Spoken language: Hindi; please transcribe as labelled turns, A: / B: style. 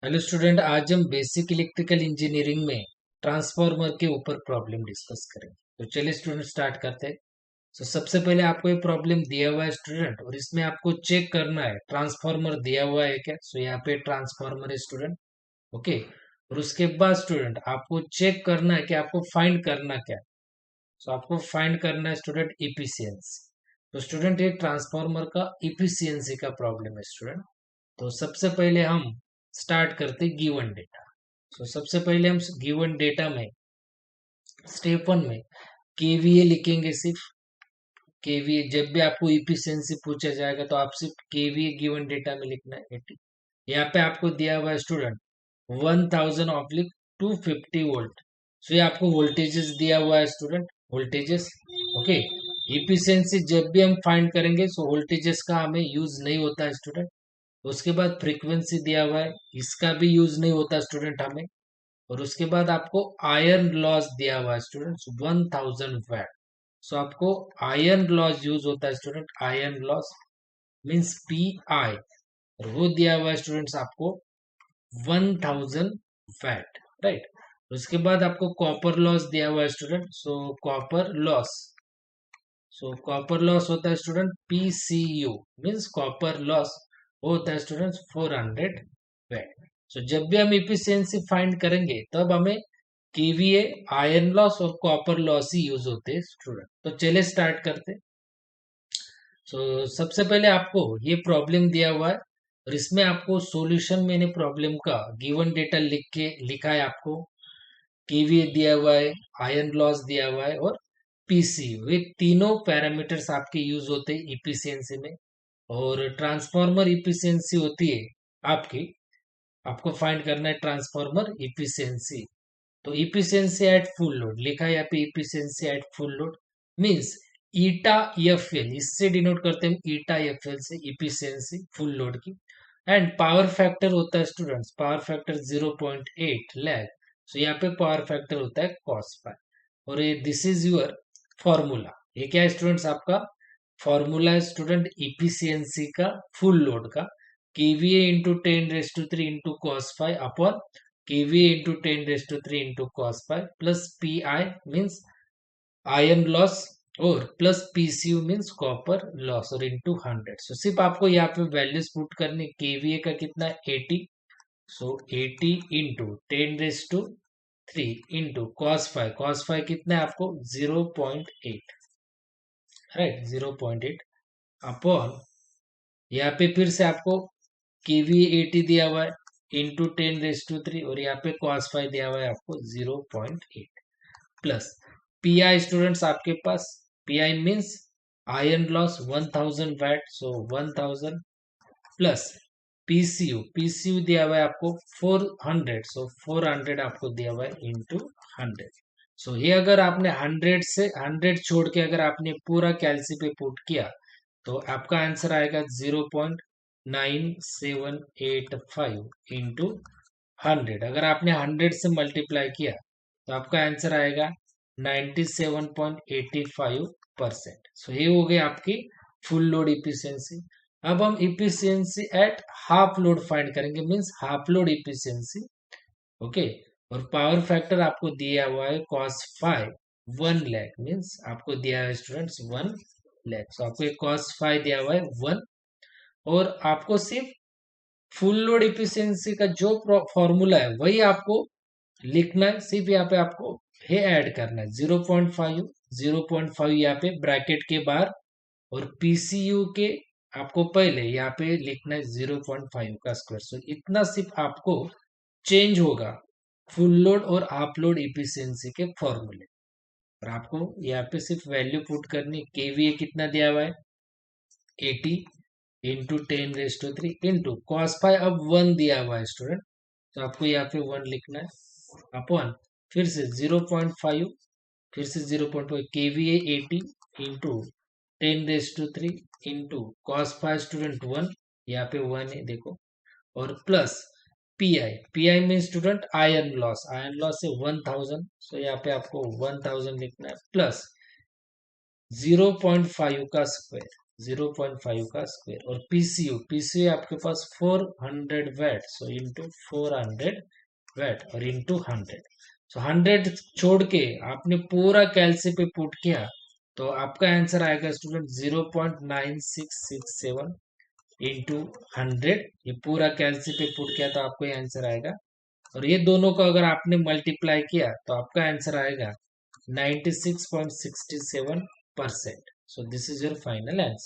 A: हेलो स्टूडेंट, आज हम बेसिक इलेक्ट्रिकल इंजीनियरिंग में ट्रांसफार्मर के ऊपर प्रॉब्लम डिस्कस करेंगे। तो चलिए स्टूडेंट स्टार्ट करते हैं। तो सबसे पहले आपको ये प्रॉब्लम दिया हुआ है स्टूडेंट, और इसमें आपको चेक करना है ट्रांसफार्मर दिया हुआ है क्या। सो यहाँ पे ट्रांसफार्मर है स्टूडेंट। ओके। और उसके बाद स्टूडेंट आपको चेक करना है कि आपको फाइंड करना क्या है। सो आपको फाइंड करना है स्टूडेंट इफिशियंसी। तो स्टूडेंट ये ट्रांसफार्मर का इफिशियंसी का प्रॉब्लम है स्टूडेंट। तो सबसे पहले हम स्टार्ट करते गिवन डेटा। सो सबसे पहले हम गिवन डेटा में स्टेप वन में केवीए लिखेंगे। सिर्फ केवीए, जब भी आपको इफिशियंसी पूछा जाएगा तो आप सिर्फ केवीए गिवन डेटा में लिखना है 80। यहाँ पे आपको दिया हुआ है स्टूडेंट 1000/250 वोल्ट। सो ये आपको वोल्टेजेस दिया हुआ है स्टूडेंट, वोल्टेजेस। ओके। इफिशियंसी जब भी हम फाइंड करेंगे सो वोल्टेजेस का हमें यूज नहीं होता है स्टूडेंट। उसके बाद फ्रीक्वेंसी दिया हुआ है, इसका भी यूज नहीं होता स्टूडेंट हमें। और उसके बाद आपको आयरन लॉस दिया हुआ है स्टूडेंट्स 1000 वैट। सो आपको आयरन लॉस यूज होता है student, iron loss means P I. और वो दिया हुआ है स्टूडेंट्स आपको 1000 वैट, राइट। उसके बाद आपको कॉपर लॉस दिया हुआ है स्टूडेंट। कॉपर लॉस होता है student PCU, means copper loss होता है स्टूडेंट्स 400 वैट। सो जब भी हम इफिशियंसी फाइंड करेंगे तब हमें केवीए, आयरन लॉस और कॉपर लॉस ही यूज होते हैं स्टूडेंट। तो चलिए स्टार्ट करते। सबसे पहले आपको ये प्रॉब्लम दिया हुआ है, और इसमें आपको सॉल्यूशन मैंने प्रॉब्लम का गिवन डेटा लिखा है आपको। केवीए दिया हुआ है, आयरन लॉस दिया हुआ है और पीसी, वे तीनों पैरामीटर्स आपके यूज होते हैं इफिशियंसी में। और ट्रांसफार्मर इफिशियंसी होती है आपकी, आपको फाइंड करना है ट्रांसफार्मर इफिशियंसी। तो इफिशियंसी एट फुल लोड लिखा है यहाँ पे, efficiency at full load means eta F L, इससे डिनोट करते हैं ईटा एफ एल से, इफिशियंसी फुल लोड की। एंड पावर फैक्टर होता है स्टूडेंट्स, पावर फैक्टर 0.8 लैग। सो यहाँ पे पावर फैक्टर होता है कॉस पाई। और ये दिस इज योर फॉर्मूला। ये क्या है स्टूडेंट्स, आपका फॉर्मूला है स्टूडेंट इफिशियंसी का फुल लोड का। KVA into 10⁻³ into cos five upon KVA into 10⁻³ into cos five plus P I means iron loss, और plus PCU means copper loss, और इंटू 100। सो सिर्फ आपको यहाँ पे वैल्यूज पुट करनी। केवीए का कितना है 80। सो 80 इंटू 10⁻³ इंटू कॉस फाइव कितना है आपको 0.8, राइट 0.8 अपॉन यहाँ पे फिर से आपको केवी 80 दिया हुआ है इंटू 10⁻³ और यहाँ पे कॉस फाइव दिया हुआ है आपको 0.8 प्लस पी आई स्टूडेंट्स आपके पास। P I means iron loss 1000 watt, so 1000 plus PCU, PCU दिया हुआ है आपको 400, सो 400 आपको दिया हुआ है इंटू 100। सो ये अगर आपने 100 से 100 छोड़ के अगर आपने पूरा कैलसी पे पुट किया तो आपका आंसर आएगा 0.9785 इंटू 100। अगर आपने 100 से मल्टीप्लाई किया तो आपका आंसर आएगा 97.85%। सो ये हो गई आपकी फुल लोड इफिशियंसी। अब हम efficiency at half load find करेंगे, means half load efficiency. Okay. और पावर फैक्टर आपको दिया हुआ है कॉस फाइव 1 लाख, मीन्स आपको दिया है स्टूडेंट्स 1 लाख। सो आपको कॉस फाइव दिया हुआ है 1। और आपको सिर्फ फुल लोड इफिशियंसी का जो फॉर्मूला है वही आपको लिखना है। सिर्फ यहाँ पे आपको ये ऐड करना है 0.5 यहाँ पे ब्रैकेट के बाहर, और पीसीयू के आपको पहले यहाँ पे लिखना है 0.5 का स्क्वायर। सो इतना सिर्फ आपको चेंज होगा फुल लोड और हाफ लोड इफिशियंसी के फॉर्मूले। और आपको यहाँ पे सिर्फ वैल्यू पुट करनी। केवीए कितना दिया हुआ है 80 इंटू 10⁻³ इंटू कॉस फाइव, अब 1 दिया हुआ है स्टूडेंट, तो आपको यहाँ पे 1 लिखना है अपॉन फिर से 0.5, फिर से 0.5 KVA 80 into 10⁻³ into cos five student 1, यहाँ पे 1 है देखो, और plus pi, pi mean student iron loss, iron loss है 1000, सो यहाँ पे आपको 1000 लिखना है प्लस 0.5 का स्क्वायर, 0.5 का स्क्वायर। और पीसीयू आपके पास 400 वैट, सो इंटू 400 वैट और इंटू 100। सो 100 छोड़ के आपने पूरा कैलसी पे पुट किया तो आपका आंसर आएगा स्टूडेंट 0.9667 इंटू 100। ये पूरा कैलसी पे पुट किया तो आपको ये आंसर आएगा। और ये दोनों को अगर आपने मल्टीप्लाई किया तो आपका आंसर आएगा 96.67%। So this is your final answer.